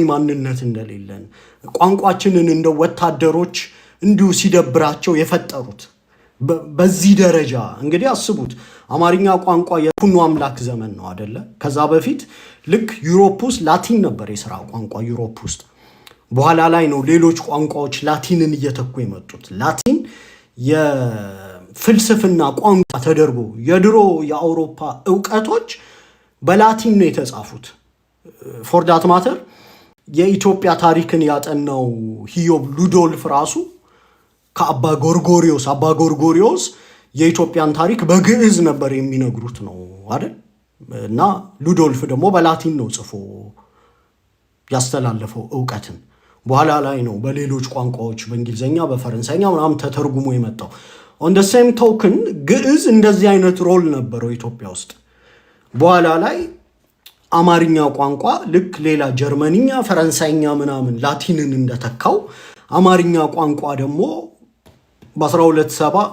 ማንነት እንደሌለን ቋንቋችንን እንደ ወታደሮች እንዲሁ ሲደብራቸው የፈጠሩት በዚህ ደረጃ እንግዲህ አስቡት። አማርኛ ቋንቋ የኩኑ አምላክ ዘመን ነው አይደለ? ከዛ በፊት ልክ ዩሮፕ ውስጥ ላቲን ነበር የሥራ ቋንቋ ዩሮፕ ውስጥ። በኋላ ላይ ነው ሌሎች ቋንቋዎች ላቲንን እየተኩ የመጡት። ላቲን የፍልስፍና ቋንቋ ተደርጎ የድሮ የአውሮፓ ዕውቀቶች በላቲን ነው የተጻፉት። ፎር ዳት ማተር የኢትዮጵያ ታሪክን ያጠናው ሂዮብ ሉዶልፍ ራሱ ከአባ ጎርጎሪዮስ የኢትዮጵያን ታሪክ በግዕዝ ነበር የሚነግሩት ነው አይደል? እና ሉዶልፍ ደግሞ በላቲን ነው ጽፎ ያስተላለፈው ዕውቀትን። በኋላ ላይ ነው በሌሎች ቋንቋዎች በእንግሊዝኛ በፈረንሳይኛ ምናምን ተተርጉሞ የመጣው። ኦን ደ ሴም ቶክን ግዕዝ እንደዚህ አይነት ሮል ነበረው ኢትዮጵያ ውስጥ። በኋላ ላይ አማርኛ ቋንቋ ልክ ሌላ ጀርመንኛ፣ ፈረንሳይኛ ምናምን ላቲንን እንደተካው አማርኛ ቋንቋ ደግሞ በ1270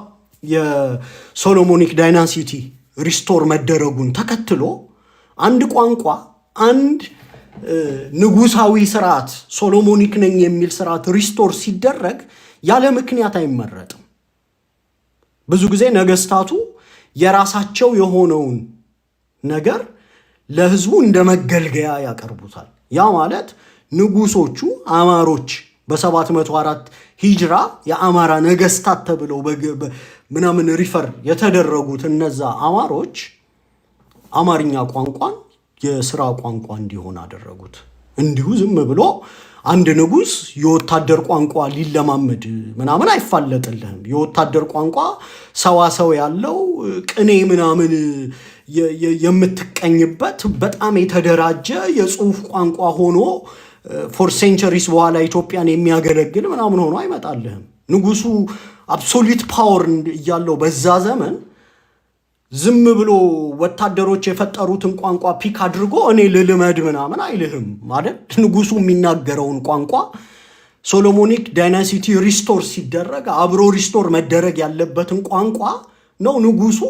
የሶሎሞኒክ ዳይናሲቲ ሪስቶር መደረጉን ተከትሎ አንድ ቋንቋ አንድ ንጉሳዊ ስርዓት ሶሎሞኒክ ነኝ የሚል ስርዓት ሪስቶር ሲደረግ ያለ ምክንያት አይመረጥም። ብዙ ጊዜ ነገስታቱ የራሳቸው የሆነውን ነገር ለህዝቡ እንደ መገልገያ ያቀርቡታል። ያ ማለት ንጉሶቹ አማሮች በ704 ሂጅራ የአማራ ነገስታት ተብለው ምናምን ሪፈር የተደረጉት እነዛ አማሮች አማርኛ ቋንቋን የሥራ ቋንቋ እንዲሆን አደረጉት። እንዲሁ ዝም ብሎ አንድ ንጉስ የወታደር ቋንቋ ሊለማመድ ምናምን አይፋለጥልህም። የወታደር ቋንቋ ሰዋሰው ያለው ቅኔ ምናምን የምትቀኝበት በጣም የተደራጀ የጽሁፍ ቋንቋ ሆኖ ፎር ሴንቸሪስ በኋላ ኢትዮጵያን የሚያገለግል ምናምን ሆኖ አይመጣልህም። ንጉሱ አብሶሉት ፓወር እያለው በዛ ዘመን ዝም ብሎ ወታደሮች የፈጠሩትን ቋንቋ ፒክ አድርጎ እኔ ልልመድ ምናምን አይልህም ማለት። ንጉሱ የሚናገረውን ቋንቋ ሶሎሞኒክ ዳይናሲቲ ሪስቶር ሲደረግ አብሮ ሪስቶር መደረግ ያለበትን ቋንቋ ነው ንጉሱ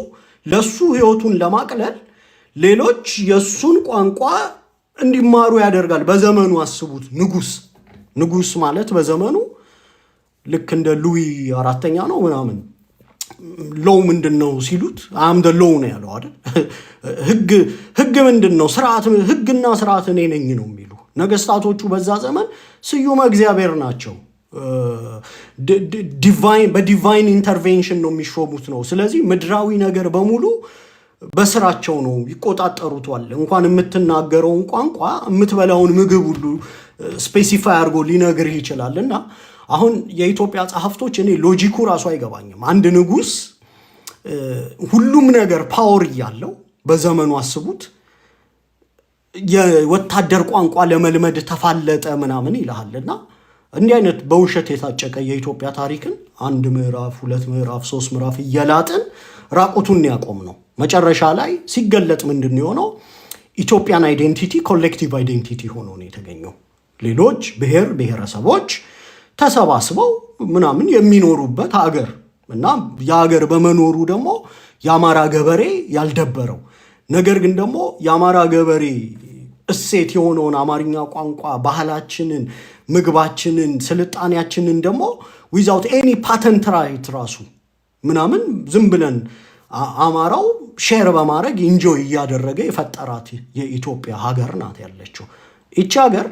ለሱ ህይወቱን ለማቅለል ሌሎች የሱን ቋንቋ እንዲማሩ ያደርጋል። በዘመኑ አስቡት። ንጉስ ማለት በዘመኑ ልክ እንደ ሉዊ አራተኛ ነው ምናምን። ሎው ምንድነው ሲሉት አም ደ ሎው ነው ያለው አይደል? ህግ ምንድነው? ስርዓት፣ ህግና ስርዓት እኔ ነኝ ነው የሚሉ ነገስታቶቹ በዛ ዘመን ስዩመ እግዚአብሔር ናቸው። በዲቫይን ኢንተርቬንሽን ነው የሚሾሙት ነው። ስለዚህ ምድራዊ ነገር በሙሉ በስራቸው ነው ይቆጣጠሩታል። እንኳን የምትናገረውን ቋንቋ የምትበላውን ምግብ ሁሉ ስፔሲፋይ አድርጎ ሊነግርህ ይችላል። እና አሁን የኢትዮጵያ ጸሐፍቶች እኔ ሎጂኩ ራሱ አይገባኝም። አንድ ንጉስ ሁሉም ነገር ፓወር እያለው በዘመኑ አስቡት የወታደር ቋንቋ ለመልመድ ተፋለጠ ምናምን ይልሃልና እንዲህ አይነት በውሸት የታጨቀ የኢትዮጵያ ታሪክን 1 ምዕራፍ 2 ምዕራፍ 3 ምዕራፍ እየላጥን ራቁቱን ያቆም ነው። መጨረሻ ላይ ሲገለጥ ምንድነው የሆነው? ኢትዮጵያን አይዴንቲቲ ኮሌክቲቭ አይዴንቲቲ ሆኖ ነው የተገኘው። ሌሎች ብሔረሰቦች ተሰባስበው ምናምን የሚኖሩበት ሀገር እና የሀገር በመኖሩ ደግሞ የአማራ ገበሬ ያልደበረው ነገር ግን ደግሞ የአማራ ገበሬ እሴት የሆነውን አማርኛ ቋንቋ ባህላችንን፣ ምግባችንን፣ ስልጣኔያችንን ደግሞ ዊዛውት ኤኒ ፓተንት ራይት ራሱ ምናምን ዝም ብለን አማራው ሼር በማድረግ ኢንጆይ እያደረገ የፈጠራት የኢትዮጵያ ሀገር ናት ያለችው። ይቺ ሀገር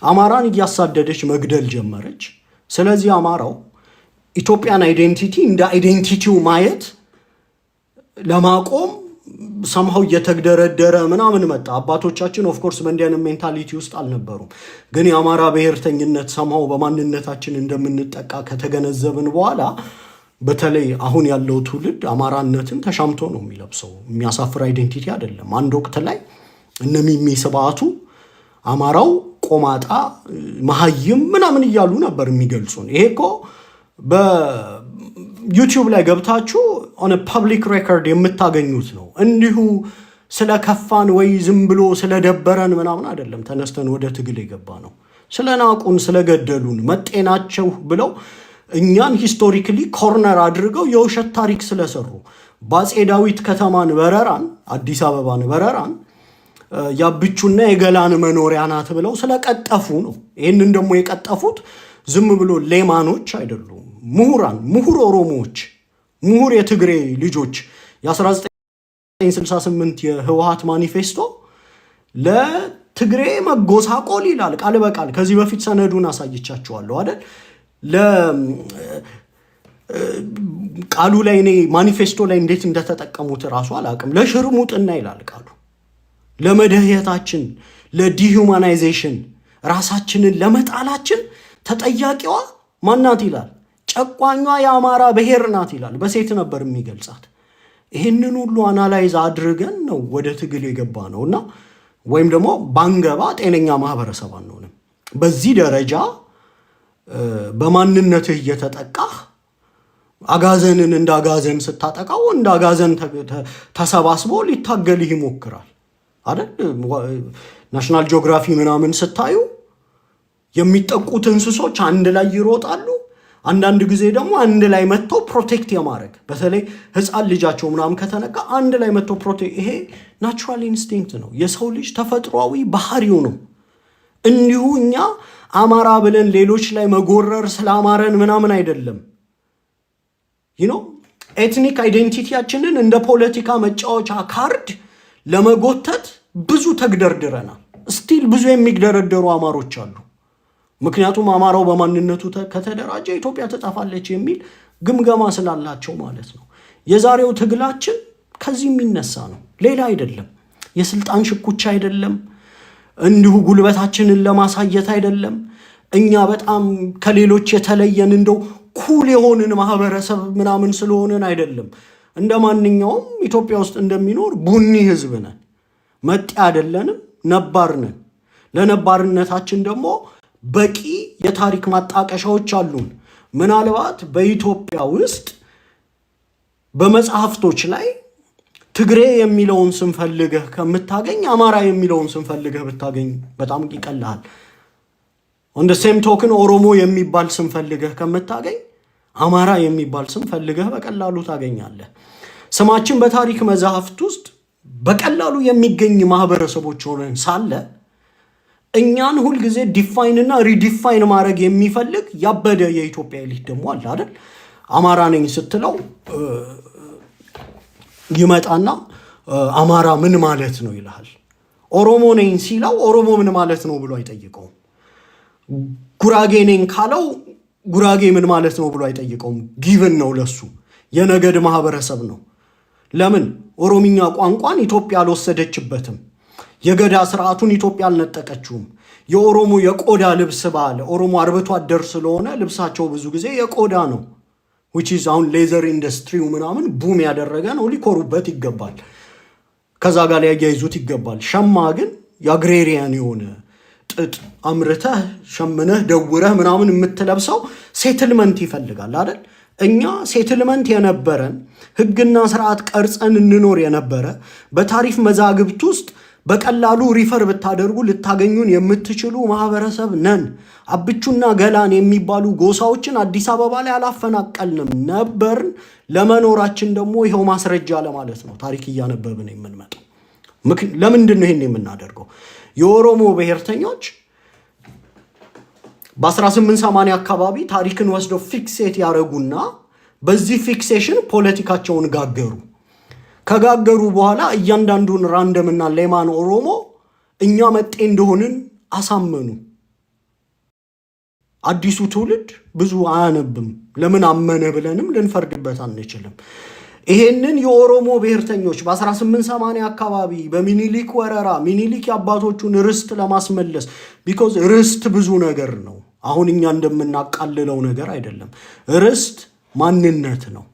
አማራን እያሳደደች መግደል ጀመረች። ስለዚህ አማራው ኢትዮጵያን አይዴንቲቲ እንደ አይዴንቲቲው ማየት ለማቆም ሰምሃው እየተግደረደረ ምናምን መጣ። አባቶቻችን ኦፍኮርስ በእንዲያን ሜንታሊቲ ውስጥ አልነበሩም። ግን የአማራ ብሔርተኝነት ሰምሃው በማንነታችን እንደምንጠቃ ከተገነዘብን በኋላ በተለይ አሁን ያለው ትውልድ አማራነትን ተሻምቶ ነው የሚለብሰው። የሚያሳፍር አይዴንቲቲ አይደለም። አንድ ወቅት ላይ እነ ሚሚ ስብዓቱ አማራው ቆማጣ መሀይም ምናምን እያሉ ነበር የሚገልጹን። ይሄ እኮ በዩቲዩብ ላይ ገብታችሁ ኦን ፐብሊክ ሬኮርድ የምታገኙት ነው። እንዲሁ ስለከፋን ወይ ዝም ብሎ ስለደበረን ምናምን አይደለም ተነስተን ወደ ትግል የገባ ነው። ስለናቁን፣ ስለገደሉን፣ መጤናቸው ብለው እኛን ሂስቶሪካሊ ኮርነር አድርገው የውሸት ታሪክ ስለሰሩ በአፄ ዳዊት ከተማን በረራን፣ አዲስ አበባን በረራን ያብቹና የገላን መኖሪያ ናት ብለው ስለቀጠፉ ነው። ይህንን ደግሞ የቀጠፉት ዝም ብሎ ሌማኖች አይደሉም፣ ምሁር ኦሮሞዎች፣ ምሁር የትግሬ ልጆች። የ1968 የህወሓት ማኒፌስቶ ለትግሬ መጎሳቆል ይላል ቃል በቃል። ከዚህ በፊት ሰነዱን አሳይቻችኋለሁ አይደል? ቃሉ ላይ እኔ ማኒፌስቶ ላይ እንዴት እንደተጠቀሙት ራሱ አላውቅም። ለሽርሙጥና ይላል ቃሉ፣ ለመደህየታችን፣ ለዲሁማናይዜሽን፣ ራሳችንን ለመጣላችን ተጠያቂዋ ማናት ይላል። ጨቋኟ የአማራ ብሔር ናት ይላል። በሴት ነበር የሚገልጻት። ይህንን ሁሉ አናላይዝ አድርገን ነው ወደ ትግል የገባ ነውና ወይም ደግሞ ባንገባ ጤነኛ ማህበረሰብ አንሆንም። በዚህ ደረጃ በማንነትህ እየተጠቃህ አጋዘንን እንደ አጋዘን ስታጠቃው እንደ አጋዘን ተሰባስቦ ሊታገልህ ይሞክራል አይደል? ናሽናል ጂኦግራፊ ምናምን ስታዩ የሚጠቁት እንስሶች አንድ ላይ ይሮጣሉ። አንዳንድ ጊዜ ደግሞ አንድ ላይ መጥተው ፕሮቴክት የማድረግ በተለይ ህፃን ልጃቸው ምናምን ከተነካ አንድ ላይ መጥተው ፕሮቴክት። ይሄ ናቹራል ኢንስቲንክት ነው፣ የሰው ልጅ ተፈጥሯዊ ባህሪው ነው። እንዲሁ እኛ አማራ ብለን ሌሎች ላይ መጎረር ስለአማረን ምናምን አይደለም። ኤትኒክ አይዴንቲቲያችንን እንደ ፖለቲካ መጫወቻ ካርድ ለመጎተት ብዙ ተግደርድረናል። ስቲል ብዙ የሚግደረደሩ አማሮች አሉ። ምክንያቱም አማራው በማንነቱ ከተደራጀ ኢትዮጵያ ትጠፋለች የሚል ግምገማ ስላላቸው ማለት ነው። የዛሬው ትግላችን ከዚህ የሚነሳ ነው፣ ሌላ አይደለም። የስልጣን ሽኩቻ አይደለም፣ እንዲሁ ጉልበታችንን ለማሳየት አይደለም። እኛ በጣም ከሌሎች የተለየን እንደው ኩል የሆንን ማህበረሰብ ምናምን ስለሆንን አይደለም። እንደ ማንኛውም ኢትዮጵያ ውስጥ እንደሚኖር ቡኒ ህዝብ ነን። መጤ አይደለንም፣ ነባር ነን። ለነባርነታችን ደግሞ በቂ የታሪክ ማጣቀሻዎች አሉን። ምናልባት በኢትዮጵያ ውስጥ በመጽሐፍቶች ላይ ትግሬ የሚለውን ስም ፈልገህ ከምታገኝ አማራ የሚለውን ስም ፈልገህ ብታገኝ በጣም ይቀልሃል። እንደ ሴም ቶክን ኦሮሞ የሚባል ስም ፈልገህ ከምታገኝ አማራ የሚባል ስም ፈልገህ በቀላሉ ታገኛለህ። ስማችን በታሪክ መጽሐፍት ውስጥ በቀላሉ የሚገኝ ማህበረሰቦች ሆነን ሳለ እኛን ሁልጊዜ ዲፋይን እና ሪዲፋይን ማድረግ የሚፈልግ ያበደ የኢትዮጵያ ኤሊት ደግሞ አለ አይደል? አማራ ነኝ ስትለው ይመጣና አማራ ምን ማለት ነው ይልሃል። ኦሮሞ ነኝ ሲለው ኦሮሞ ምን ማለት ነው ብሎ አይጠይቀውም። ጉራጌ ነኝ ካለው ጉራጌ ምን ማለት ነው ብሎ አይጠይቀውም። ጊቭን ነው ለሱ፣ የነገድ ማህበረሰብ ነው። ለምን? ኦሮምኛ ቋንቋን ኢትዮጵያ አልወሰደችበትም። የገዳ ስርዓቱን ኢትዮጵያ አልነጠቀችውም። የኦሮሞ የቆዳ ልብስ ባለ ኦሮሞ አርብቶ አደር ስለሆነ ልብሳቸው ብዙ ጊዜ የቆዳ ነው። which is አሁን ሌዘር ኢንዱስትሪው ምናምን ቡም ያደረገ ነው። ሊኮሩበት ይገባል፣ ከዛ ጋር ሊያያይዙት ይገባል። ሸማ ግን የአግሬሪያን የሆነ ጥጥ አምርተህ ሸምነህ ደውረህ ምናምን የምትለብሰው ሴትልመንት ይፈልጋል አይደል? እኛ ሴትልመንት የነበረን ህግና ስርዓት ቀርጸን እንኖር የነበረ በታሪክ መዛግብት ውስጥ በቀላሉ ሪፈር ብታደርጉ ልታገኙን የምትችሉ ማህበረሰብ ነን። አብቹና ገላን የሚባሉ ጎሳዎችን አዲስ አበባ ላይ አላፈናቀልንም ነበርን። ለመኖራችን ደግሞ ይኸው ማስረጃ ለማለት ነው ታሪክ እያነበብን የምንመጣው። ለምንድን ነው ይሄን የምናደርገው? የኦሮሞ ብሔርተኞች በ1880 አካባቢ ታሪክን ወስደው ፊክሴት ያደረጉና በዚህ ፊክሴሽን ፖለቲካቸውን ጋገሩ። ከጋገሩ በኋላ እያንዳንዱን ራንደምና ሌማን ኦሮሞ እኛ መጤ እንደሆንን አሳመኑ። አዲሱ ትውልድ ብዙ አያነብም። ለምን አመነ ብለንም ልንፈርድበት አንችልም። ይሄንን የኦሮሞ ብሔርተኞች በ1880 አካባቢ በሚኒሊክ ወረራ ሚኒሊክ የአባቶቹን ርስት ለማስመለስ ቢኮዝ ርስት ብዙ ነገር ነው። አሁን እኛ እንደምናቃልለው ነገር አይደለም። ርስት ማንነት ነው።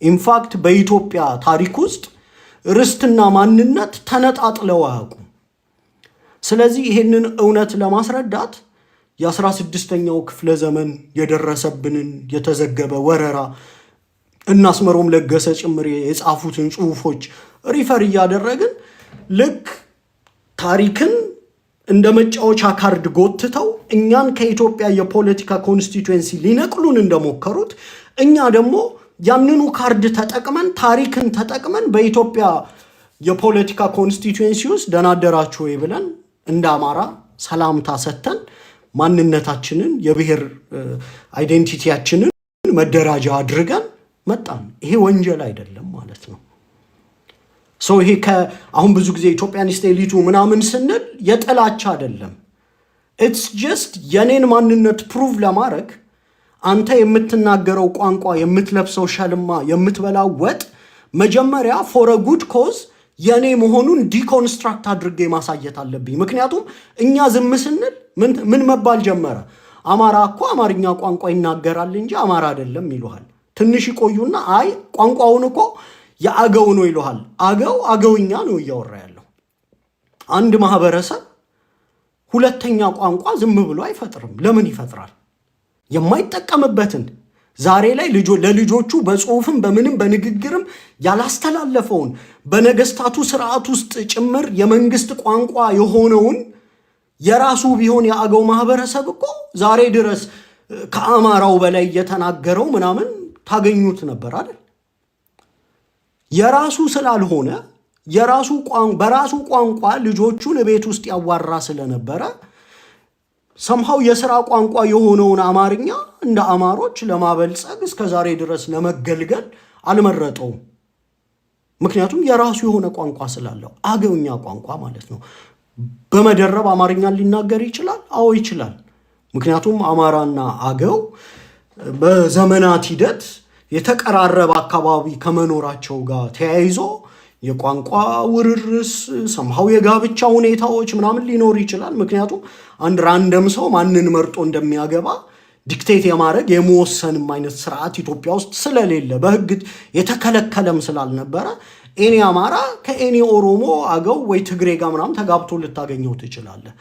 ኢንፋክት በኢትዮጵያ ታሪክ ውስጥ ርስትና ማንነት ተነጣጥለው አያውቁም። ስለዚህ ይሄንን እውነት ለማስረዳት የ16ኛው ክፍለ ዘመን የደረሰብንን የተዘገበ ወረራ እናስመሮም ለገሰ ጭምር የጻፉትን ጽሁፎች ሪፈር እያደረግን ልክ ታሪክን እንደ መጫወቻ ካርድ ጎትተው እኛን ከኢትዮጵያ የፖለቲካ ኮንስቲትዌንሲ ሊነቅሉን እንደሞከሩት እኛ ደግሞ ያንኑ ካርድ ተጠቅመን ታሪክን ተጠቅመን በኢትዮጵያ የፖለቲካ ኮንስቲትዩንሲ ውስጥ ደናደራችሁ ወይ ብለን እንደ አማራ ሰላምታ ሰተን ማንነታችንን የብሔር አይዴንቲቲያችንን መደራጃ አድርገን መጣን። ይሄ ወንጀል አይደለም ማለት ነው። ይሄ አሁን ብዙ ጊዜ ኢትዮጵያኒስት ኤሊቱ ምናምን ስንል የጥላቻ አይደለም። ኢትስ ጀስት የኔን ማንነት ፕሩቭ ለማድረግ አንተ የምትናገረው ቋንቋ፣ የምትለብሰው ሸልማ፣ የምትበላው ወጥ መጀመሪያ ፎር አ ጉድ ኮዝ የኔ መሆኑን ዲኮንስትራክት አድርጌ ማሳየት አለብኝ። ምክንያቱም እኛ ዝም ስንል ምን መባል ጀመረ? አማራ እኮ አማርኛ ቋንቋ ይናገራል እንጂ አማራ አይደለም ይሉሃል። ትንሽ ይቆዩና አይ ቋንቋውን እኮ የአገው ነው ይሉሃል። አገውኛ ነው እያወራ ያለው። አንድ ማህበረሰብ ሁለተኛ ቋንቋ ዝም ብሎ አይፈጥርም። ለምን ይፈጥራል? የማይጠቀምበትን ዛሬ ላይ ለልጆቹ በጽሁፍም በምንም በንግግርም ያላስተላለፈውን በነገስታቱ ስርዓት ውስጥ ጭምር የመንግስት ቋንቋ የሆነውን የራሱ ቢሆን የአገው ማህበረሰብ እኮ ዛሬ ድረስ ከአማራው በላይ እየተናገረው ምናምን ታገኙት ነበር አይደል? የራሱ ስላልሆነ በራሱ ቋንቋ ልጆቹን ቤት ውስጥ ያዋራ ስለነበረ ሰምሃው የሥራ ቋንቋ የሆነውን አማርኛ እንደ አማሮች ለማበልጸግ እስከ ዛሬ ድረስ ለመገልገል አልመረጠውም። ምክንያቱም የራሱ የሆነ ቋንቋ ስላለው አገውኛ ቋንቋ ማለት ነው። በመደረብ አማርኛን ሊናገር ይችላል? አዎ ይችላል። ምክንያቱም አማራና አገው በዘመናት ሂደት የተቀራረበ አካባቢ ከመኖራቸው ጋር ተያይዞ የቋንቋ ውርርስ ሰምሃው የጋብቻ ሁኔታዎች ምናምን ሊኖር ይችላል። ምክንያቱም አንድ ራንደም ሰው ማንን መርጦ እንደሚያገባ ዲክቴት የማድረግ የመወሰንም አይነት ስርዓት ኢትዮጵያ ውስጥ ስለሌለ በህግ የተከለከለም ስላልነበረ ኤኒ አማራ ከኤኒ ኦሮሞ አገው ወይ ትግሬ ጋር ምናምን ተጋብቶ ልታገኘው ትችላለህ።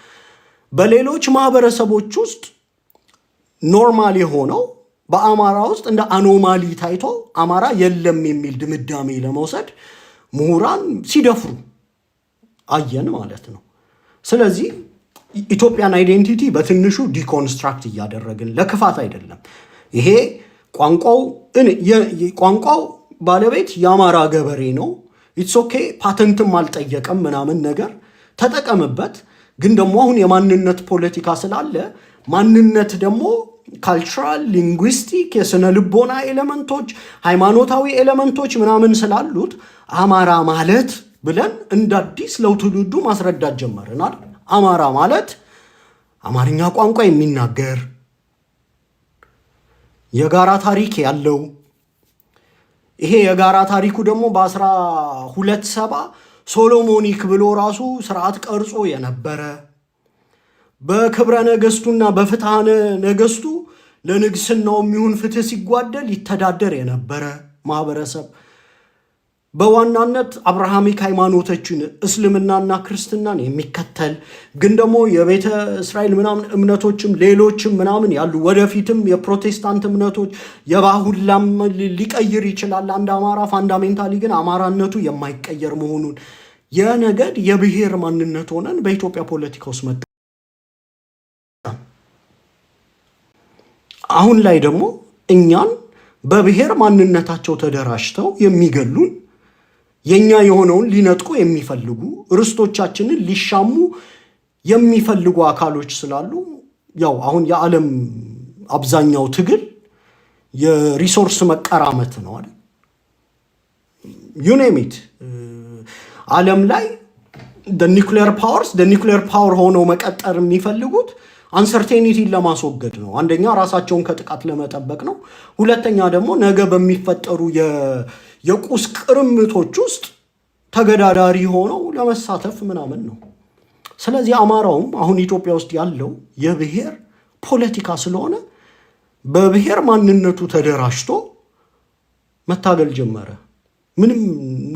በሌሎች ማህበረሰቦች ውስጥ ኖርማል የሆነው በአማራ ውስጥ እንደ አኖማሊ ታይቶ አማራ የለም የሚል ድምዳሜ ለመውሰድ ምሁራን ሲደፍሩ አየን ማለት ነው። ስለዚህ ኢትዮጵያን አይዴንቲቲ በትንሹ ዲኮንስትራክት እያደረግን ለክፋት አይደለም። ይሄ ቋንቋው ባለቤት የአማራ ገበሬ ነው። ኢትስ ኦኬ፣ ፓተንትም አልጠየቀም ምናምን ነገር ተጠቀምበት። ግን ደግሞ አሁን የማንነት ፖለቲካ ስላለ ማንነት ደግሞ ካልቸራል፣ ሊንጉስቲክ፣ የስነ ልቦና ኤሌመንቶች፣ ሃይማኖታዊ ኤሌመንቶች ምናምን ስላሉት አማራ ማለት ብለን እንደ አዲስ ለትውልዱ ማስረዳት ጀመርናል። አማራ ማለት አማርኛ ቋንቋ የሚናገር የጋራ ታሪክ ያለው፣ ይሄ የጋራ ታሪኩ ደግሞ በ1270 ሶሎሞኒክ ብሎ ራሱ ስርዓት ቀርጾ የነበረ በክብረ ነገስቱና በፍትሐ ነገስቱ ለንግስናው የሚሆን ፍትህ ሲጓደል ይተዳደር የነበረ ማህበረሰብ፣ በዋናነት አብርሃሚክ ሃይማኖቶችን እስልምናና ክርስትናን የሚከተል ግን ደግሞ የቤተ እስራኤል ምናምን እምነቶችም ሌሎችም ምናምን ያሉ ወደፊትም የፕሮቴስታንት እምነቶች የባሁላም ሊቀይር ይችላል አንድ አማራ። ፋንዳሜንታሊ ግን አማራነቱ የማይቀየር መሆኑን የነገድ የብሔር ማንነት ሆነን በኢትዮጵያ ፖለቲካ ውስጥ መጣ። አሁን ላይ ደግሞ እኛን በብሔር ማንነታቸው ተደራጅተው የሚገሉን የኛ የሆነውን ሊነጥቁ የሚፈልጉ ርስቶቻችንን ሊሻሙ የሚፈልጉ አካሎች ስላሉ ያው አሁን የዓለም አብዛኛው ትግል የሪሶርስ መቀራመት ነው አይደል? ዩኔሚት ዓለም ላይ ኒውክሊየር ፓወር ሆነው መቀጠር የሚፈልጉት አንሰርቴኒቲን ለማስወገድ ነው። አንደኛ ራሳቸውን ከጥቃት ለመጠበቅ ነው። ሁለተኛ ደግሞ ነገ በሚፈጠሩ የቁስ ቅርምቶች ውስጥ ተገዳዳሪ ሆነው ለመሳተፍ ምናምን ነው። ስለዚህ አማራውም አሁን ኢትዮጵያ ውስጥ ያለው የብሔር ፖለቲካ ስለሆነ በብሔር ማንነቱ ተደራጅቶ መታገል ጀመረ። ምንም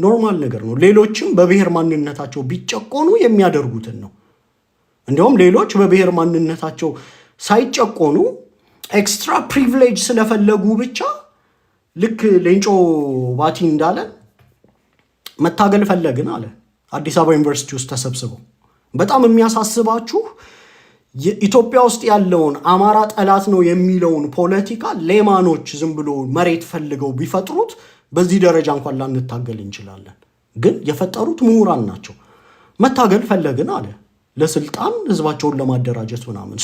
ኖርማል ነገር ነው። ሌሎችም በብሔር ማንነታቸው ቢጨቆኑ የሚያደርጉትን ነው። እንዲሁም ሌሎች በብሔር ማንነታቸው ሳይጨቆኑ ኤክስትራ ፕሪቪሌጅ ስለፈለጉ ብቻ ልክ ሌንጮ ባቲ እንዳለ መታገል ፈለግን አለ አዲስ አበባ ዩኒቨርሲቲ ውስጥ ተሰብስበው። በጣም የሚያሳስባችሁ ኢትዮጵያ ውስጥ ያለውን አማራ ጠላት ነው የሚለውን ፖለቲካ ሌማኖች ዝም ብሎ መሬት ፈልገው ቢፈጥሩት በዚህ ደረጃ እንኳን ላንታገል እንችላለን። ግን የፈጠሩት ምሁራን ናቸው። መታገል ፈለግን አለ ለስልጣን ህዝባቸውን ለማደራጀት ምናምን።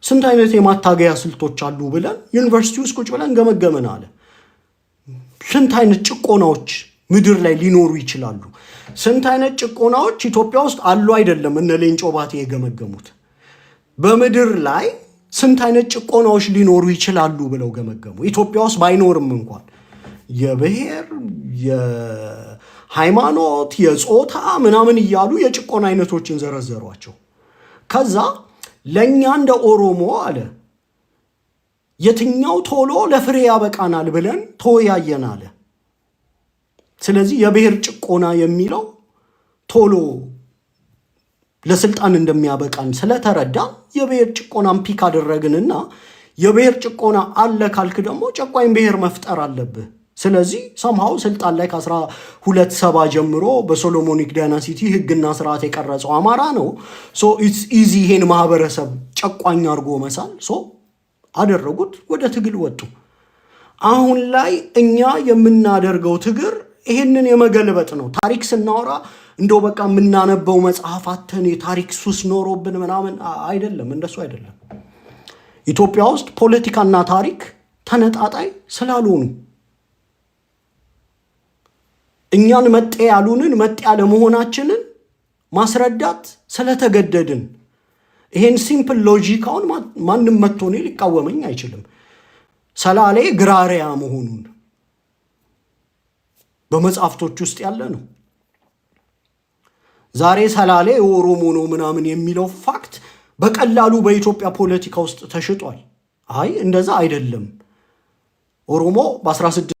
ስንት አይነት የማታገያ ስልቶች አሉ ብለን ዩኒቨርሲቲ ውስጥ ቁጭ ብለን ገመገምን አለ። ስንት አይነት ጭቆናዎች ምድር ላይ ሊኖሩ ይችላሉ? ስንት አይነት ጭቆናዎች ኢትዮጵያ ውስጥ አሉ? አይደለም እነ ሌንጮ ባቴ የገመገሙት በምድር ላይ ስንት አይነት ጭቆናዎች ሊኖሩ ይችላሉ ብለው ገመገሙ። ኢትዮጵያ ውስጥ ባይኖርም እንኳን የብሔር፣ የሃይማኖት፣ የጾታ ምናምን እያሉ የጭቆና አይነቶችን ዘረዘሯቸው። ከዛ ለእኛ እንደ ኦሮሞ አለ የትኛው ቶሎ ለፍሬ ያበቃናል ብለን ተወያየን አለ። ስለዚህ የብሔር ጭቆና የሚለው ቶሎ ለስልጣን እንደሚያበቃን ስለተረዳ የብሔር ጭቆናን ፒክ አደረግንና የብሔር ጭቆና አለ ካልክ ደግሞ ጨቋኝ ብሔር መፍጠር አለብህ። ስለዚህ ሰምሃው ስልጣን ላይ ከ1270 ጀምሮ በሶሎሞኒክ ዳይናሲቲ ህግና ስርዓት የቀረጸው አማራ ነው። ኢትስ ኢዚ ይሄን ማህበረሰብ ጨቋኝ አድርጎ መሳል አደረጉት። ወደ ትግል ወጡ። አሁን ላይ እኛ የምናደርገው ትግር ይሄንን የመገልበጥ ነው። ታሪክ ስናወራ እንደው በቃ የምናነበው መጽሐፋትን የታሪክ ሱስ ኖሮብን ምናምን አይደለም፣ እንደሱ አይደለም። ኢትዮጵያ ውስጥ ፖለቲካና ታሪክ ተነጣጣይ ስላልሆኑ እኛን መጤ ያሉንን መጤ ያለመሆናችንን ማስረዳት ስለተገደድን ይሄን ሲምፕል ሎጂካውን ማንም መጥቶ እኔ ሊቃወመኝ አይችልም። ሰላሌ ግራሪያ መሆኑን በመጽሐፍቶች ውስጥ ያለ ነው። ዛሬ ሰላሌ ኦሮሞ ነው ምናምን የሚለው ፋክት በቀላሉ በኢትዮጵያ ፖለቲካ ውስጥ ተሽጧል። አይ እንደዛ አይደለም። ኦሮሞ በ16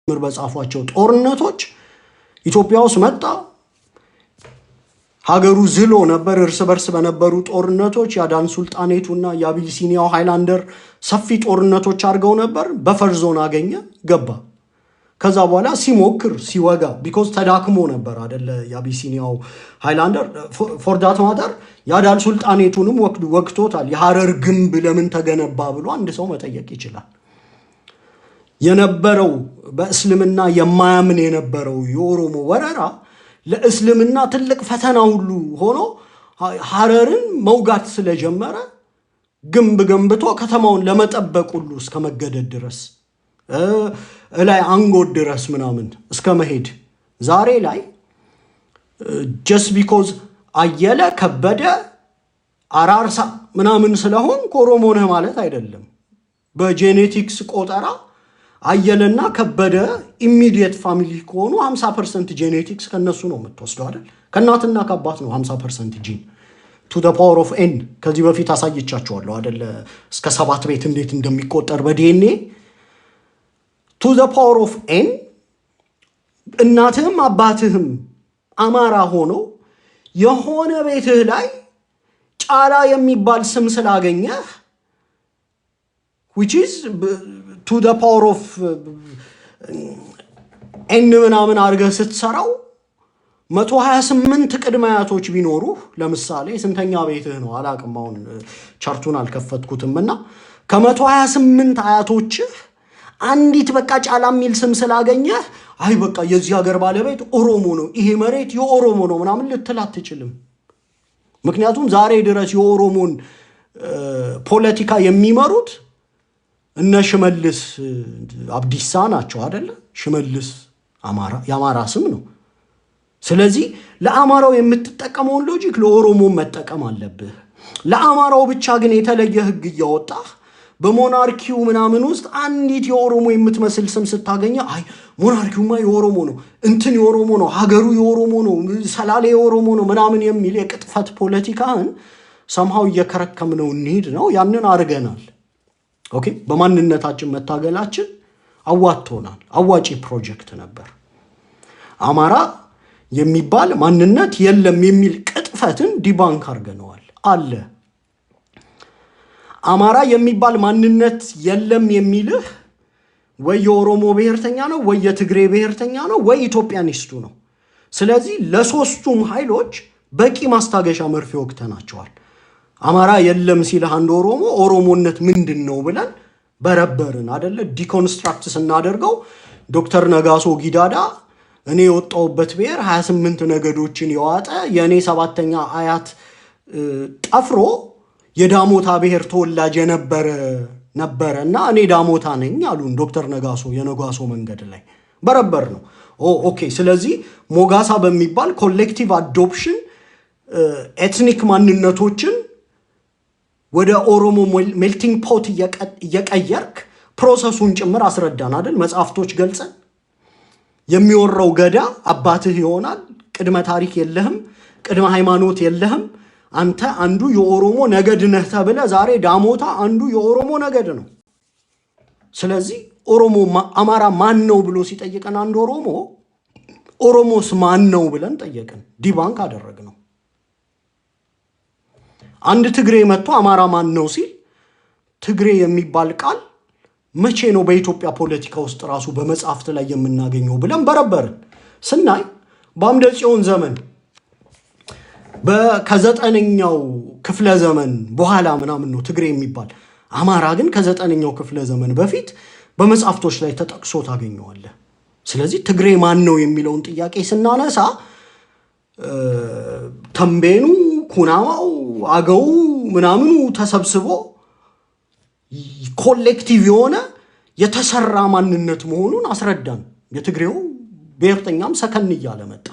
ምር በጻፏቸው ጦርነቶች ኢትዮጵያ ውስጥ መጣ። ሀገሩ ዝሎ ነበር። እርስ በርስ በነበሩ ጦርነቶች የአዳን ሱልጣኔቱና የአቢሲኒያው ሃይላንደር ሰፊ ጦርነቶች አድርገው ነበር። በፈር ዞን አገኘ ገባ። ከዛ በኋላ ሲሞክር ሲወጋ ቢኮዝ ተዳክሞ ነበር አይደለ? የአቢሲኒያው ሃይላንደር ፎር ዳት ማተር የአዳን ሱልጣኔቱንም ወቅቶታል። የሐረር ግንብ ለምን ተገነባ ብሎ አንድ ሰው መጠየቅ ይችላል። የነበረው በእስልምና የማያምን የነበረው የኦሮሞ ወረራ ለእስልምና ትልቅ ፈተና ሁሉ ሆኖ ሐረርን መውጋት ስለጀመረ ግንብ ገንብቶ ከተማውን ለመጠበቅ ሁሉ እስከ መገደድ ድረስ ላይ አንጎድ ድረስ ምናምን እስከ መሄድ ዛሬ ላይ ጀስት ቢኮዝ አየለ ከበደ አራርሳ ምናምን ስለሆን ኦሮሞ ነህ ማለት አይደለም። በጄኔቲክስ ቆጠራ አየለና ከበደ ኢሚዲየት ፋሚሊ ከሆኑ 50% ጄኔቲክስ ከነሱ ነው የምትወስደው አይደል? ከእናትና ከአባት ነው 50% ጂን ቱ ዘ ፓወር ኦፍ ኤን። ከዚህ በፊት አሳይቻችኋለሁ አይደል? እስከ 7 ቤት እንዴት እንደሚቆጠር በዲኤንኤ ቱ ዘ ፓወር ኦፍ ኤን። እናትህም አባትህም አማራ ሆኖ የሆነ ቤትህ ላይ ጫላ የሚባል ስም ስላገኘህ which is to the power of ኤን ምናምን አድርገህ ስትሰራው 128 ቅድመ አያቶች ቢኖሩ ለምሳሌ ስንተኛ ቤትህ ነው አላቅም፣ አሁን ቻርቱን አልከፈትኩትምና ከ128 አያቶችህ አንዲት በቃ ጫላ የሚል ስም ስላገኘህ አይ በቃ የዚህ ሀገር ባለቤት ኦሮሞ ነው፣ ይሄ መሬት የኦሮሞ ነው ምናምን ልትል አትችልም። ምክንያቱም ዛሬ ድረስ የኦሮሞን ፖለቲካ የሚመሩት እነ ሽመልስ አብዲሳ ናቸው አይደለ? ሽመልስ የአማራ ስም ነው። ስለዚህ ለአማራው የምትጠቀመውን ሎጂክ ለኦሮሞ መጠቀም አለብህ። ለአማራው ብቻ ግን የተለየ ህግ እያወጣህ በሞናርኪው ምናምን ውስጥ አንዲት የኦሮሞ የምትመስል ስም ስታገኘ አይ ሞናርኪውማ የኦሮሞ ነው፣ እንትን የኦሮሞ ነው፣ ሀገሩ የኦሮሞ ነው፣ ሰላሌ የኦሮሞ ነው ምናምን የሚል የቅጥፈት ፖለቲካን ሰምሃው እየከረከምነው እንሂድ ነው። ያንን አድርገናል። ኦኬ፣ በማንነታችን መታገላችን አዋጥቶናል። አዋጪ ፕሮጀክት ነበር። አማራ የሚባል ማንነት የለም የሚል ቅጥፈትን ዲባንክ አድርገነዋል። አለ አማራ የሚባል ማንነት የለም የሚልህ ወይ የኦሮሞ ብሔርተኛ ነው፣ ወይ የትግሬ ብሔርተኛ ነው፣ ወይ ኢትዮጵያኒስቱ ነው። ስለዚህ ለሶስቱም ኃይሎች በቂ ማስታገሻ መርፌ ወቅተናቸዋል። አማራ የለም ሲልህ አንድ ኦሮሞነት ምንድን ነው ብለን በረበርን አይደለ ዲኮንስትራክት ስናደርገው ዶክተር ነጋሶ ጊዳዳ እኔ የወጣውበት ብሔር 28 ነገዶችን የዋጠ የኔ ሰባተኛ አያት ጠፍሮ የዳሞታ ብሔር ተወላጅ ነበረና እኔ ዳሞታ ነኝ አሉን ዶክተር ነጋሶ የነጋሶ መንገድ ላይ በረበር ነው። ኦኬ ስለዚህ ሞጋሳ በሚባል ኮሌክቲቭ አዶፕሽን ኤትኒክ ማንነቶችን ወደ ኦሮሞ ሜልቲንግ ፖት እየቀየርክ ፕሮሰሱን ጭምር አስረዳን አይደል መጽሐፍቶች ገልጸን የሚወራው ገዳ አባትህ ይሆናል ቅድመ ታሪክ የለህም ቅድመ ሃይማኖት የለህም አንተ አንዱ የኦሮሞ ነገድ ነህ ተብለ ዛሬ ዳሞታ አንዱ የኦሮሞ ነገድ ነው። ስለዚህ ኦሮሞ አማራ ማን ነው ብሎ ሲጠይቀን አንድ ኦሮሞስ ማን ነው ብለን ጠየቅን ዲባንክ አደረግነው። አንድ ትግሬ መጥቶ አማራ ማን ነው ሲል ትግሬ የሚባል ቃል መቼ ነው በኢትዮጵያ ፖለቲካ ውስጥ ራሱ በመጽሐፍት ላይ የምናገኘው ብለን በረበርን ስናይ በአምደ ጽዮን ዘመን ከዘጠነኛው ክፍለ ዘመን በኋላ ምናምን ነው ትግሬ የሚባል አማራ ግን ከዘጠነኛው ክፍለ ዘመን በፊት በመጽሐፍቶች ላይ ተጠቅሶ ታገኘዋለህ። ስለዚህ ትግሬ ማን ነው የሚለውን ጥያቄ ስናነሳ ተንቤኑ ኩናማው አገው ምናምኑ ተሰብስቦ ኮሌክቲቭ የሆነ የተሰራ ማንነት መሆኑን አስረዳን። የትግሬው ብሔርተኛም ሰከን እያለ መጣ።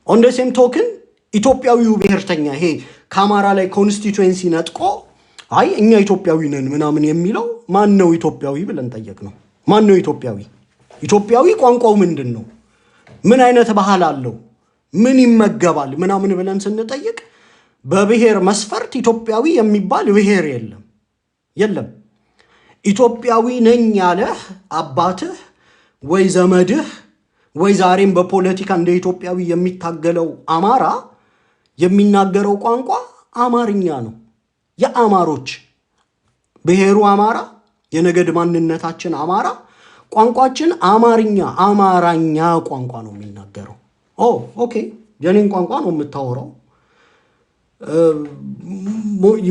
ኦን ዘ ሴም ቶክን ኢትዮጵያዊው ብሔርተኛ ይሄ ከአማራ ላይ ኮንስቲትዩዌንሲ ነጥቆ አይ እኛ ኢትዮጵያዊ ነን ምናምን የሚለው ማን ነው ኢትዮጵያዊ ብለን ጠየቅነው። ማን ነው ኢትዮጵያዊ? ኢትዮጵያዊ ቋንቋው ምንድን ነው? ምን አይነት ባህል አለው? ምን ይመገባል? ምናምን ብለን ስንጠይቅ በብሔር መስፈርት ኢትዮጵያዊ የሚባል ብሔር የለም። ኢትዮጵያዊ ነኝ ያለህ አባትህ ወይ ዘመድህ ወይ ዛሬም በፖለቲካ እንደ ኢትዮጵያዊ የሚታገለው አማራ የሚናገረው ቋንቋ አማርኛ ነው። የአማሮች ብሔሩ አማራ የነገድ ማንነታችን አማራ ቋንቋችን አማራኛ ቋንቋ ነው የሚናገረው። ኦኬ የኔን ቋንቋ ነው የምታወራው።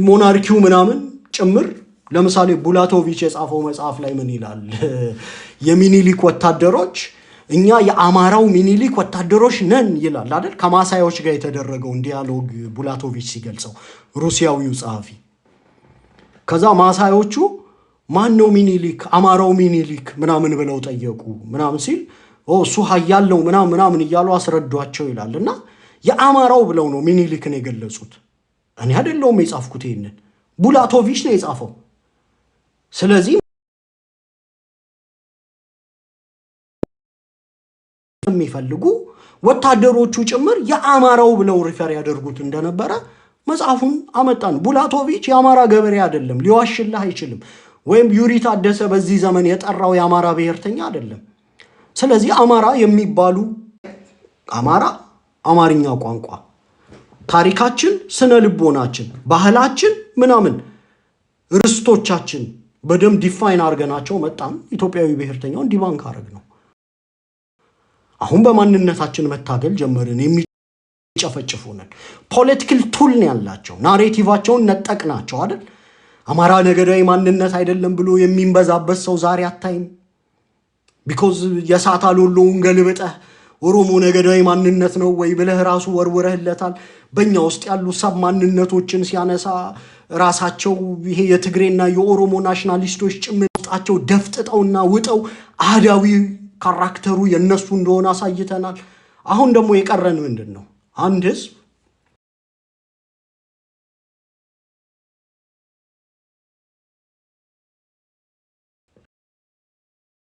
ሞናርኪው ምናምን ጭምር ለምሳሌ ቡላቶቪች የጻፈው መጽሐፍ ላይ ምን ይላል? የሚኒሊክ ወታደሮች እኛ የአማራው ሚኒሊክ ወታደሮች ነን ይላል አይደል? ከማሳዮች ጋር የተደረገውን ዲያሎግ ቡላቶቪች ሲገልጸው ሩሲያዊው ጸሐፊ። ከዛ ማሳዮቹ ማን ነው ሚኒሊክ አማራው ሚኒሊክ ምናምን ብለው ጠየቁ ምናምን ሲል እሱ ኃያል ነው ምናምን እያሉ አስረዷቸው ይላልና የአማራው ብለው ነው ሚኒሊክን የገለጹት። እኔ አይደለሁም የጻፍኩት ይሄንን ቡላቶቪች ነው የጻፈው። ስለዚህ የሚፈልጉ ወታደሮቹ ጭምር የአማራው ብለው ሪፈር ያደርጉት እንደነበረ መጽሐፉን አመጣን። ቡላቶቪች የአማራ ገበሬ አይደለም፣ ሊዋሽልህ አይችልም። ወይም ዩሪ ታደሰ በዚህ ዘመን የጠራው የአማራ ብሔርተኛ አይደለም። ስለዚህ አማራ የሚባሉ አማርኛ ቋንቋ ታሪካችን፣ ስነ ልቦናችን፣ ባህላችን ምናምን ርስቶቻችን በደም ዲፋይን አድርገናቸው መጣን። ኢትዮጵያዊ ብሔርተኛውን ዲባንክ አረግ ነው። አሁን በማንነታችን መታገል ጀመርን። የሚጨፈጭፉንን ፖለቲካል ቱል ነው ያላቸው። ናሬቲቫቸውን ነጠቅናቸው አይደል? አማራ ነገዳዊ ማንነት አይደለም ብሎ የሚንበዛበት ሰው ዛሬ አታይም። ቢኮዝ የሳት አሎሎውን ገልብጠህ ኦሮሞ ነገዳዊ ማንነት ነው ወይ ብለህ ራሱ ወርውረህለታል። በእኛ ውስጥ ያሉ ሰብ ማንነቶችን ሲያነሳ ራሳቸው ይሄ የትግሬና የኦሮሞ ናሽናሊስቶች ጭምጣቸው ደፍጥጠውና ውጠው አህዳዊ ካራክተሩ የነሱ እንደሆነ አሳይተናል። አሁን ደግሞ የቀረን ምንድን ነው? አንድ ህዝብ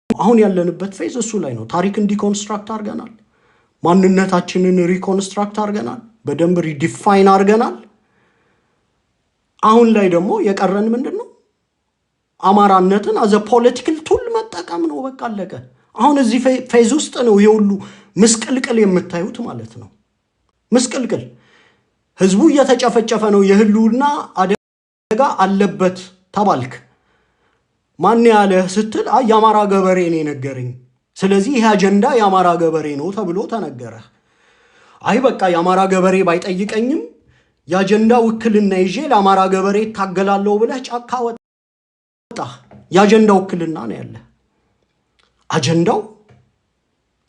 አሁን ያለንበት ፌዝ እሱ ላይ ነው። ታሪክን ዲኮንስትራክት አድርገናል። ማንነታችንን ሪኮንስትራክት አድርገናል። በደንብ ሪዲፋይን አድርገናል። አሁን ላይ ደግሞ የቀረን ምንድን ነው? አማራነትን አዘ ፖለቲካል ቱል መጠቀም ነው። በቃ አለቀ። አሁን እዚህ ፌዝ ውስጥ ነው የሁሉ ምስቅልቅል የምታዩት ማለት ነው። ምስቅልቅል ህዝቡ እየተጨፈጨፈ ነው። የህልውና አደጋ አለበት ተባልክ። ማን ያለህ ስትል የአማራ ገበሬ ነው የነገረኝ። ስለዚህ ይሄ አጀንዳ የአማራ ገበሬ ነው ተብሎ ተነገረ። በቃ የአማራ ገበሬ ባይጠይቀኝም የአጀንዳ ውክልና ይዤ ለአማራ ገበሬ ታገላለሁ ብለህ ጫካ የአጀንዳው ውክልና ነው ያለ። አጀንዳው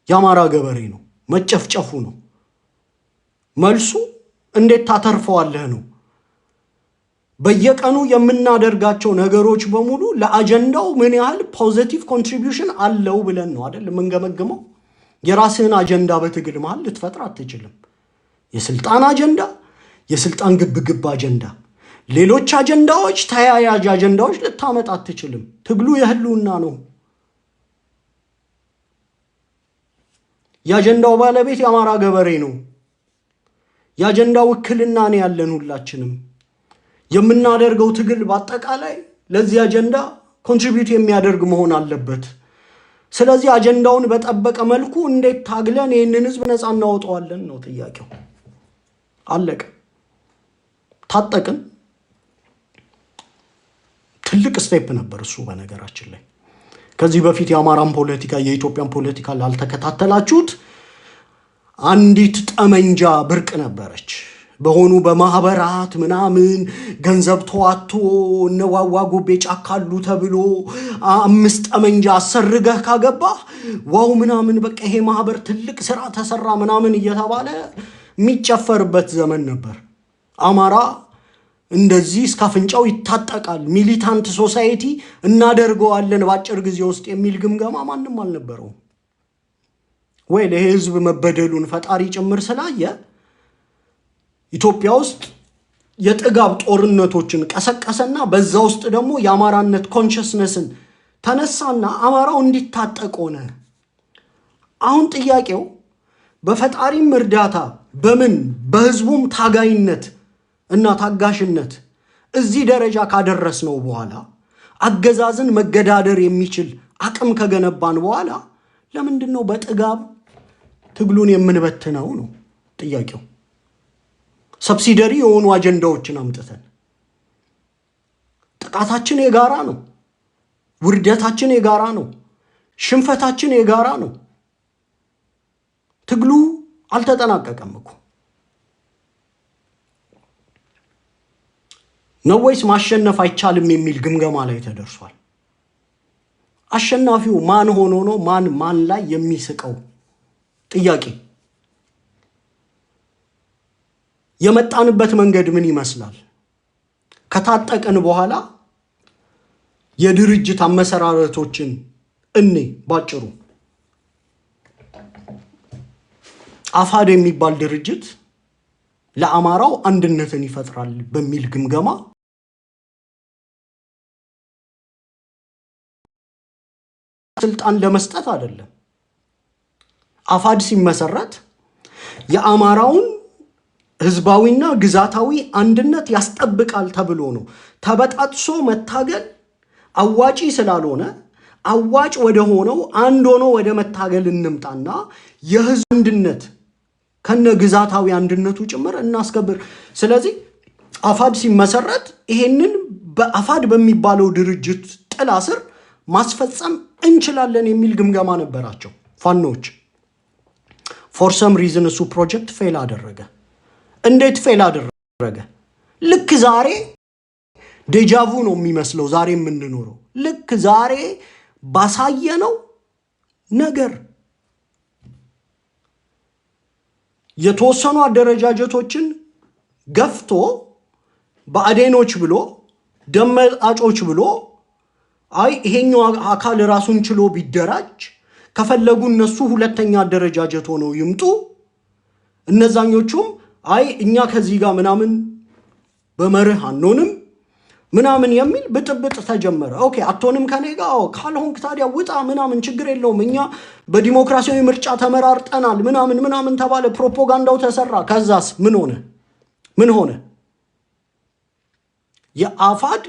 የአማራ ገበሬ ነው፣ መጨፍጨፉ ነው። መልሱ እንዴት ታተርፈዋለህ ነው። በየቀኑ የምናደርጋቸው ነገሮች በሙሉ ለአጀንዳው ምን ያህል ፖዚቲቭ ኮንትሪቢዩሽን አለው ብለን ነው አይደል የምንገመግመው። የራስህን አጀንዳ በትግል መሃል ልትፈጥር አትችልም። የስልጣን አጀንዳ፣ የስልጣን ግብግብ አጀንዳ፣ ሌሎች አጀንዳዎች፣ ተያያዥ አጀንዳዎች ልታመጣ አትችልም። ትግሉ የህልውና ነው። የአጀንዳው ባለቤት የአማራ ገበሬ ነው። የአጀንዳው ውክልና ነው ያለን ሁላችንም። የምናደርገው ትግል በአጠቃላይ ለዚህ አጀንዳ ኮንትሪቢዩት የሚያደርግ መሆን አለበት። ስለዚህ አጀንዳውን በጠበቀ መልኩ እንዴት ታግለን ይህንን ህዝብ ነፃ እናወጣዋለን ነው ጥያቄው። አለቀ። ታጠቅን። ትልቅ ስቴፕ ነበር እሱ። በነገራችን ላይ ከዚህ በፊት የአማራን ፖለቲካ የኢትዮጵያን ፖለቲካ ላልተከታተላችሁት አንዲት ጠመንጃ ብርቅ ነበረች። በሆኑ በማህበራት ምናምን ገንዘብ ተዋቶ እነዋዋ ጎቤ ጫካሉ ተብሎ 5 ጠመንጃ አሰርገህ ካገባህ ዋው ምናምን በቃ ይሄ ማህበር ትልቅ ስራ ተሰራ ምናምን እየተባለ የሚጨፈርበት ዘመን ነበር። አማራ እንደዚህ እስከ አፍንጫው ይታጠቃል፣ ሚሊታንት ሶሳይቲ እናደርገዋለን በአጭር ጊዜ ውስጥ የሚል ግምገማ ማንም አልነበረው። ወይ ለህዝብ መበደሉን ፈጣሪ ጭምር ስላየ ኢትዮጵያ ውስጥ የጥጋብ ጦርነቶችን ቀሰቀሰና በዛ ውስጥ ደግሞ የአማራነት ኮንሽስነስን ተነሳና አማራው እንዲታጠቅ ሆነ። አሁን ጥያቄው በፈጣሪም እርዳታ በምን በህዝቡም ታጋይነት እና ታጋሽነት እዚህ ደረጃ ካደረስነው በኋላ አገዛዝን መገዳደር የሚችል አቅም ከገነባን በኋላ ለምንድነው በጥጋብ ትግሉን የምንበትነው ነው ጥያቄው። ሰብሲደሪ የሆኑ አጀንዳዎችን አምጥተን ጥቃታችን የጋራ ነው፣ ውርደታችን የጋራ ነው፣ ሽንፈታችን የጋራ ነው። ትግሉ አልተጠናቀቀም እኮ ነው ወይስ ማሸነፍ አይቻልም የሚል ግምገማ ላይ ተደርሷል? አሸናፊው ማን ሆኖ ነው ማን ላይ የሚስቀው? ጥያቄ። የመጣንበት መንገድ ምን ይመስላል? ከታጠቀን በኋላ የድርጅት አመሰራረቶችን ባጭሩ አፋድ የሚባል ድርጅት ለአማራው አንድነትን ይፈጥራል በሚል ግምገማ ስልጣን ለመስጠት አይደለም። አፋድ ሲመሰረት የአማራውን ህዝባዊና ግዛታዊ አንድነት ያስጠብቃል ተብሎ ነው። ተበጣጥሶ መታገል አዋጪ ስላልሆነ አዋጭ ወደ ሆነው አንድ ሆኖ ወደ መታገል እንምጣና የህዝብ አንድነት ከነ ግዛታዊ አንድነቱ ጭምር እናስከብር። ስለዚህ አፋድ ሲመሰረት ይሄንን በአፋድ በሚባለው ድርጅት ጥላ ስር ማስፈጸም እንችላለን የሚል ግምገማ ነበራቸው ፋኖች። ፎር ሰም ሪዝን እሱ ፕሮጀክት ፌል አደረገ። እንዴት ፌል አደረገ? ልክ ዛሬ ዴጃvu ነው የሚመስለው ዛሬ የምንኖረው። ልክ ዛሬ ባሳየነው ነገር የተወሰኑ አደረጃጀቶችን ገፍቶ በአዴኖች ብሎ ደመጣጮች ብሎ አይ ይሄኛው አካል ራሱን ችሎ ቢደራጅ ከፈለጉ እነሱ ሁለተኛ አደረጃጀት ሆነው ይምጡ፣ እነዛኞቹም አይ እኛ ከዚህ ጋር ምናምን በመርህ አንሆንም ምናምን የሚል ብጥብጥ ተጀመረ። ኦኬ አትሆንም ከኔ ጋር ካልሆንክ ታዲያ ውጣ ምናምን ችግር የለውም እኛ በዲሞክራሲያዊ ምርጫ ተመራርጠናል ምናምን ተባለ። ፕሮፓጋንዳው ተሰራ። ከዛስ ምን ሆነ? የአፋድ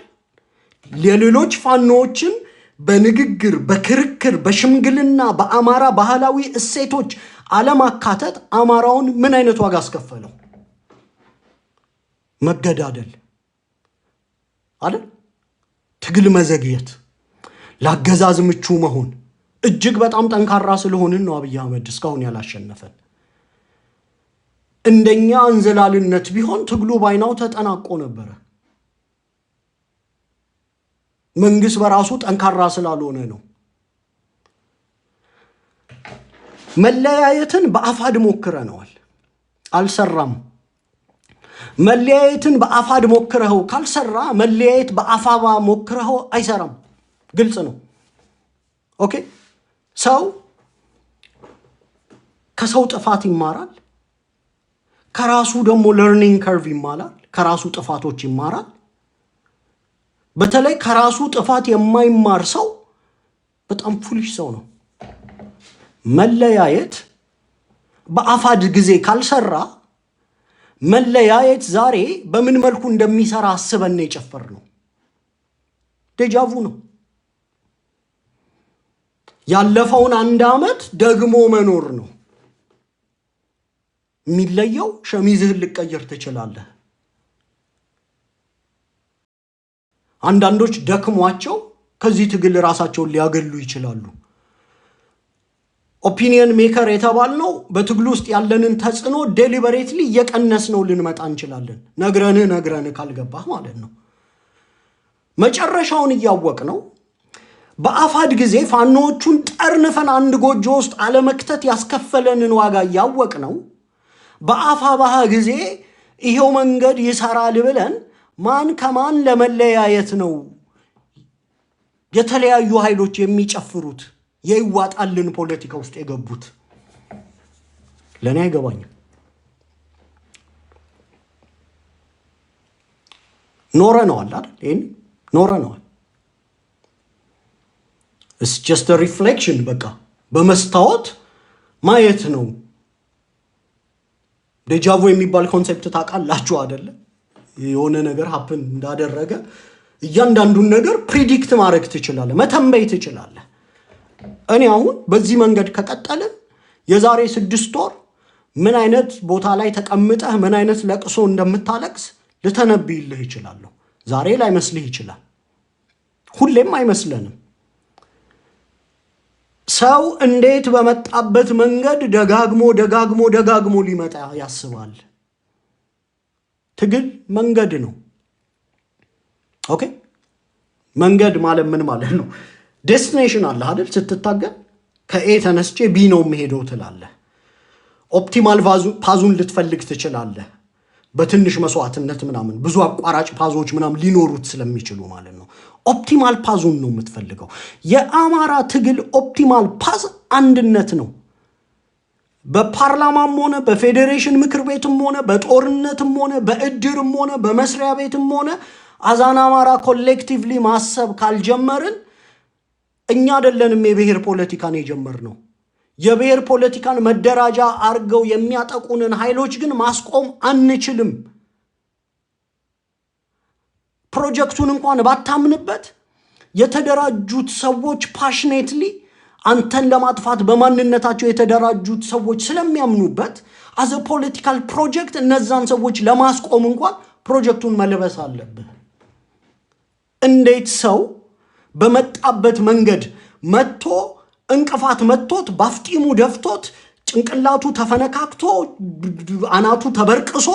የሌሎች ፋኖችን በንግግር በክርክር በሽምግልና በአማራ ባህላዊ እሴቶች አለማካተት አማራውን ምን አይነት ዋጋ አስከፈለው? መገዳደል አይደል? ትግል መዘግየት፣ ለአገዛዝ ምቹ መሆን። እጅግ በጣም ጠንካራ ስለሆንን ነው አብይ አህመድ እስካሁን ያላሸነፈን። እንደኛ እንዝላልነት ቢሆን ትግሉ ባይናው ተጠናቆ ነበረ። መንግስት በራሱ ጠንካራ ስላልሆነ ነው። መለያየትን በአፋድ ሞክረነዋል፣ አልሰራም። መለያየትን በአፋድ ሞክረው ካልሰራ መለያየት በአፋባ ሞክረው አይሰራም። ግልጽ ነው። ኦኬ። ሰው ከሰው ጥፋት ይማራል፣ ከራሱ ደግሞ ለርኒንግ ከርቭ ይማራል፣ ከራሱ ጥፋቶች ይማራል። በተለይ ከራሱ ጥፋት የማይማር ሰው በጣም ፉሊሽ ሰው ነው። መለያየት በአፋድ ጊዜ ካልሰራ መለያየት ዛሬ በምን መልኩ እንደሚሰራ አስበን የጨፈር ነው። ዴጃvu ነው። ያለፈውን 1 ዓመት ደግሞ መኖር ነው። የሚለየው ሸሚዝህን ልቀየር ትችላለህ። አንዳንዶች ደክሟቸው ከዚህ ትግል ራሳቸውን ሊያገሉ ይችላሉ። ኦፒኒየን ሜከር የተባልነው በትግሉ ውስጥ ያለንን ተጽዕኖ ዴሊበሬትሊ እየቀነስ ነው ልንመጣ እንችላለን። ነግረን ካልገባህ ማለት ነው። መጨረሻውን እያወቅ ነው። በአፋድ ጊዜ ፋኖቹን ጠርንፈን አንድ ጎጆ ውስጥ አለመክተት ያስከፈለንን ዋጋ እያወቅ ነው። በአፋባህ ጊዜ ይሄው መንገድ ይሰራል ብለን ማን ከማን ለመለያየት ነው የተለያዩ ኃይሎች የሚጨፍሩት የይዋጣልን ፖለቲካ ውስጥ የገቡት? ለኔ አይገባኝም። ኖረነዋል አይደል? ይሄን ኖረነዋል። it's just a reflection። በቃ በመስታወት ማየት ነው። ዴጃvu የሚባል ኮንሴፕት ታውቃላችሁ አይደለ? የሆነ ነገር ሀፕን እንዳደረገ እያንዳንዱን ነገር ፕሪዲክት ማድረግ ትችላለህ፣ መተንበይ ትችላለህ። እኔ አሁን በዚህ መንገድ ከቀጠለ የዛሬ 6 ወር ምን አይነት ቦታ ላይ ተቀምጠህ ምን አይነት ለቅሶ እንደምታለቅስ ልተነብይልህ ይችላለሁ። ዛሬ ላይ መስልህ ይችላል፣ ሁሌም አይመስለንም። ሰው እንዴት በመጣበት መንገድ ደጋግሞ ሊመጣ ያስባል። ትግል መንገድ ነው። ኦኬ። መንገድ ማለት ምን ማለት ነው? ዴስቲኔሽን አለ አይደል? ስትታገል ከኤ ተነስቼ ቢ ነው የምሄደው ትላለህ። ኦፕቲማል ፓዙን ልትፈልግ ትችላለህ። በትንሽ መስዋዕትነት ምናምን ብዙ አቋራጭ ፓዞች ምናምን ሊኖሩት ስለሚችሉ ማለት ነው። ኦፕቲማል ፓዙን ነው የምትፈልገው። የአማራ ትግል ኦፕቲማል ፓዝ አንድነት ነው። በፓርላማም ሆነ በፌዴሬሽን ምክር ቤትም ሆነ በጦርነትም ሆነ በእድርም ሆነ በመስሪያ ቤትም ሆነ አዛን አማራ ኮሌክቲቭሊ ማሰብ ካልጀመርን እኛ አይደለንም የብሔር ፖለቲካን የጀመርነው። የብሔር ፖለቲካን መደራጃ አርገው የሚያጠቁንን ኃይሎች ግን ማስቆም አንችልም። ፕሮጀክቱን እንኳን ባታምንበት የተደራጁት ሰዎች ፓሽኔትሊ አንተን ለማጥፋት በማንነታቸው የተደራጁት ሰዎች ስለሚያምኑበት አዘ ፖለቲካል ፕሮጀክት እነዛን ሰዎች ለማስቆም እንኳን ፕሮጀክቱን መለበስ አለብህ። እንዴት ሰው በመጣበት መንገድ መጥቶ እንቅፋት መጥቶት ባፍጢሙ ደፍቶት ጭንቅላቱ ተፈነካክቶ አናቱ ተበርቅሶ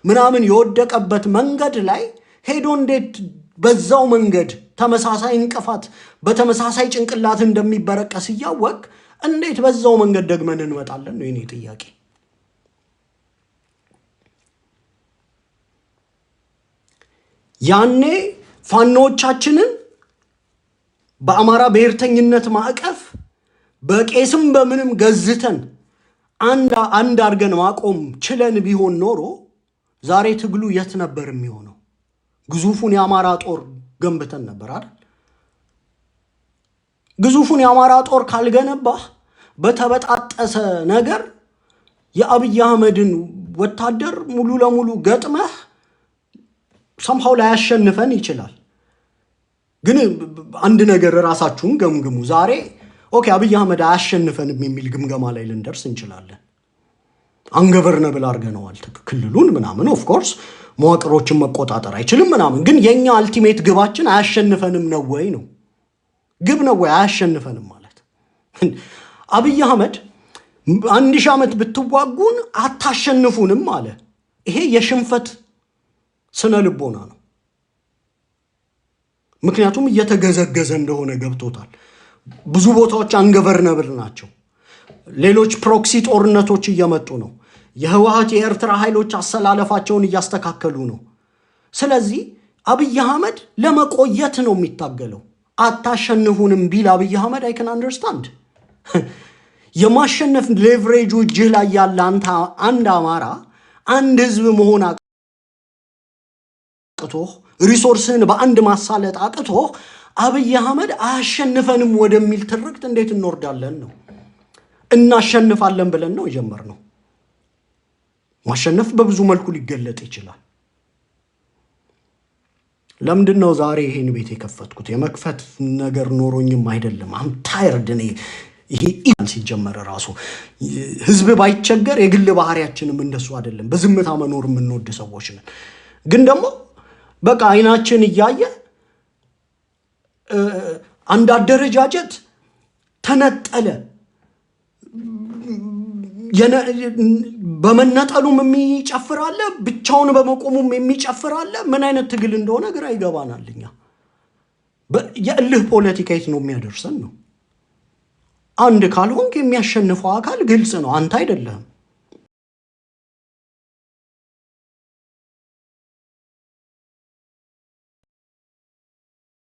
ምናምን የወደቀበት መንገድ ላይ ሄዶ እንዴት በዛው መንገድ ተመሳሳይ እንቅፋት በተመሳሳይ ጭንቅላት እንደሚበረቀስ እያወቅ እንዴት በዛው መንገድ ደግመን እንመጣለን ነው የኔ ጥያቄ። ያኔ ፋኖቻችንን በአማራ ብሔርተኝነት ማዕቀፍ በቄስም በምንም ገዝተን አንድ አድርገን ማቆም ችለን ቢሆን ኖሮ ዛሬ ትግሉ የት ነበር የሚሆነው? ግዙፉን የአማራ ጦር ገንብተን ነበር አይደል? ግዙፉን የአማራ ጦር ካልገነባህ በተበጣጠሰ ነገር የአብይ አህመድን ወታደር ሙሉ ለሙሉ ገጥመህ ሰምሃው ላይ ያሸንፈን ይችላል። ግን አንድ ነገር ራሳችሁን ገምግሙ። ዛሬ ኦኬ አብይ አህመድ አያሸንፈንም የሚል ግምገማ ላይ ልንደርስ እንችላለን። አንገቨርነብል አድርገነዋል ክልሉን ምናምን። ኦፍ ኮርስ መዋቅሮችን መቆጣጠር አይችልም ምናምን። ግን የኛ አልቲሜት ግባችን አያሸንፈንም ነው ወይ ነው? ግብ ነው ወይ አያሸንፈንም ማለት? አብይ አህመድ 1000 ዓመት ብትዋጉን አታሸንፉንም አለ። ይሄ የሽንፈት ስነ ልቦና ነው። ምክንያቱም እየተገዘገዘ እንደሆነ ገብቶታል። ብዙ ቦታዎች አንገቨርነብል ናቸው። ሌሎች ፕሮክሲ ጦርነቶች እየመጡ ነው። የህወሓት የኤርትራ ኃይሎች አሰላለፋቸውን እያስተካከሉ ነው። ስለዚህ አብይ አህመድ ለመቆየት ነው የሚታገለው። አታሸንፉንም ቢል አብይ አህመድ አይ ካን አንደርስታንድ። የማሸነፍ ሌቨሬጁ እጅህ ላይ ያለ አንድ አማራ አንድ ህዝብ መሆን አቅቶህ ሪሶርስህን በአንድ ማሳለጥ አቅቶህ አብይ አህመድ አያሸንፈንም ወደሚል ትርክት እንዴት እንወርዳለን ነው? እናሸንፋለን ብለን ነው የጀመርነው። ማሸነፍ በብዙ መልኩ ሊገለጥ ይችላል። ለምንድን ነው ዛሬ ይሄን ቤት የከፈትኩት? የመክፈት ነገር ኖሮኝም አይደለም። አም ታይርድ ነኝ። ይሄ ኢን ሲጀመር ራሱ ህዝብ ባይቸገር የግል ባህሪያችንም እንደሱ አይደለም። በዝምታ መኖር የምንወድ ሰዎች ነን። ግን ደግሞ በቃ አይናችን እያየ አንድ አደረጃጀት ተነጠለ፣ በመነጠሉም የሚጨፍር አለ፣ ብቻውን በመቆሙም የሚጨፍር አለ። ምን አይነት ትግል እንደሆነ ግራ ይገባናል። እኛ የእልህ ፖለቲካ የት ነው የሚያደርሰን ነው። አንድ ካልሆንክ የሚያሸንፈው አካል ግልጽ ነው፣ አንተ አይደለም።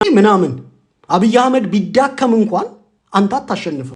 ምናምን አብይ አህመድ ቢዳከም እንኳን አንተ አታሸንፍም።